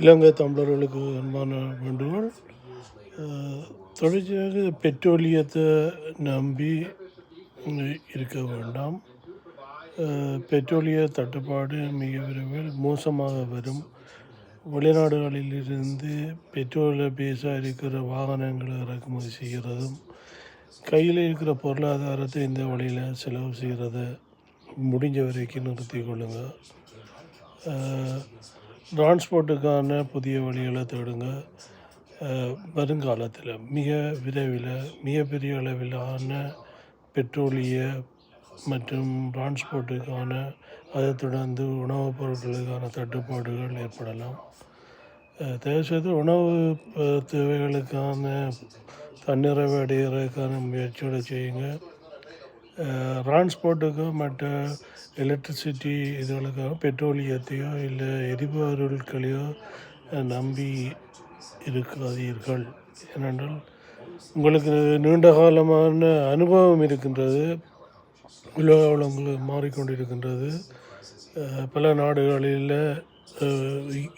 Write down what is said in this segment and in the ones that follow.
இலங்கை தமிழர்களுக்கு அன்பான வேண்டுகோள். தொடர்ச்சியாக பெட்ரோலியத்தை நம்பி இருக்க வேண்டாம். பெட்ரோலிய தட்டுப்பாடு மிக விரைவில் மோசமாக வரும். வெளிநாடுகளிலிருந்து பெட்ரோலை பேஸாக இருக்கிற வாகனங்களை இறக்குமதி செய்கிறதும் கையில் இருக்கிற பொருளாதாரத்தை இந்த வழியில் செலவு செய்கிறத முடிஞ்ச வரைக்கும் நிறுத்தி கொள்ளுங்கள். டிரான்ஸ்போர்ட்டுக்கான புதிய வழிகளை தேடுங்க. வருங்காலத்தில் மிக விரைவில் மிகப்பெரிய அளவிலான பெட்ரோலிய மற்றும் டிரான்ஸ்போர்ட்டுக்கான அதை தொடர்ந்து உணவுப் பொருட்களுக்கான தட்டுப்பாடுகள் ஏற்படலாம். தயவுசெய்து உணவு தேவைகளுக்கான தன்னிறைவு அடைகிறதுக்கான முயற்சியோடு செய்யுங்க. டிரான்ஸ்போர்ட்டுக்கோ மற்ற எலக்ட்ரிசிட்டி இதுகளுக்காக பெட்ரோலியத்தையோ இல்லை எரிபொருட்களையோ நம்பி இருக்காதீர்கள். ஏனென்றால் உங்களுக்கு நீண்ட காலமான அனுபவம் இருக்கின்றது. உலக வளங்கள் மாறிக்கொண்டிருக்கின்றது. பல நாடுகளில்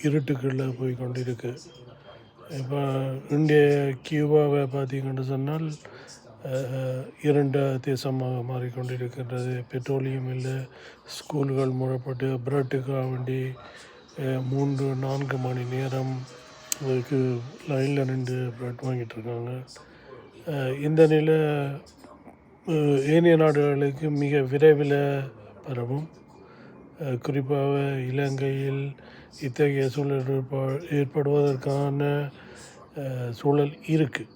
இருட்டுக்களில் போய் கொண்டிருக்கு. இப்போ இந்திய கியூபாவை பார்த்தீங்கன்னு சொன்னால் இரண்டு தேசமாக மாறிக்கொண்டிருக்கின்றது. பெட்ரோலியம் இல்லை, ஸ்கூல்கள் மூடப்பட்டு பிரெட்டுக்காக வேண்டி 3-4 மணி நேரம் அதுக்கு லைனில் நின்று பிரெட் வாங்கிட்டுருக்காங்க. இந்த நிலை ஏனைய நாடுகளுக்கு மிக விரைவில் பரவும். குறிப்பாக இலங்கையில் இத்தகைய சூழல் ஏற்படுவதற்கான சூழல் இருக்குது.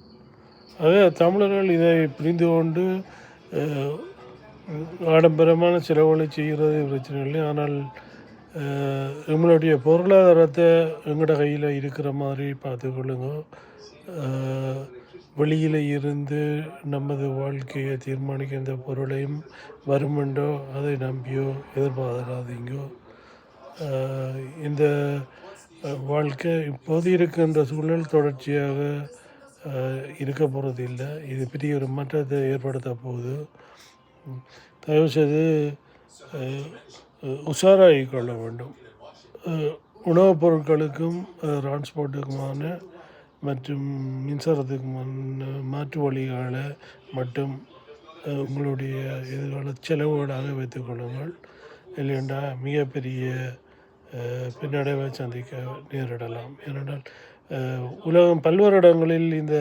ஆக தமிழர்கள் இதை புரிந்து கொண்டு ஆடம்பரமான செலவுகளை செய்கிறது பிரச்சனை இல்லை. ஆனால் எங்களுடைய பொருளாதாரத்தை எங்களோட கையில் இருக்கிற மாதிரி பார்த்துக்கொள்ளுங்க. வெளியில் இருந்து நமது வாழ்க்கையை தீர்மானிக்க எந்த பொருளையும் வருமெண்டோ அதை நம்பியோ எதிர்பார்க்காதீங்கோ. இந்த வாழ்க்கை இப்போது இருக்கின்ற சூழல் தொடர்ச்சியாக இருக்க போகிறது இல்லை. இது பெரிய ஒரு மாற்றத்தை ஏற்படுத்த போகுது. தயவுசெய்து உஷாராகி கொள்ள வேண்டும். உணவுப் பொருட்களுக்கும் டிரான்ஸ்போர்ட்டுக்குமான மற்றும் மின்சாரத்துக்குமான மாற்று வழிகளை மட்டும் உங்களுடைய எதிர்கால செலவுகளாக வைத்துக்கொள்ளுங்கள். இல்லையென்றா மிகப்பெரிய பின்னடைவை சந்திக்க நேரிடலாம். ஏனென்றால் உலகம் பல்வேறு இடங்களில் இந்த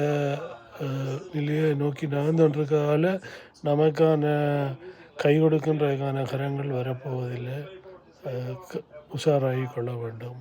நிலையை நோக்கி நகர்ந்துகொண்டிருக்கிறதால நமக்கான கை கொடுக்கின்றதுக்கான கரங்கள் வரப்போவதில்லை. உஷாராகி கொள்ள வேண்டும்.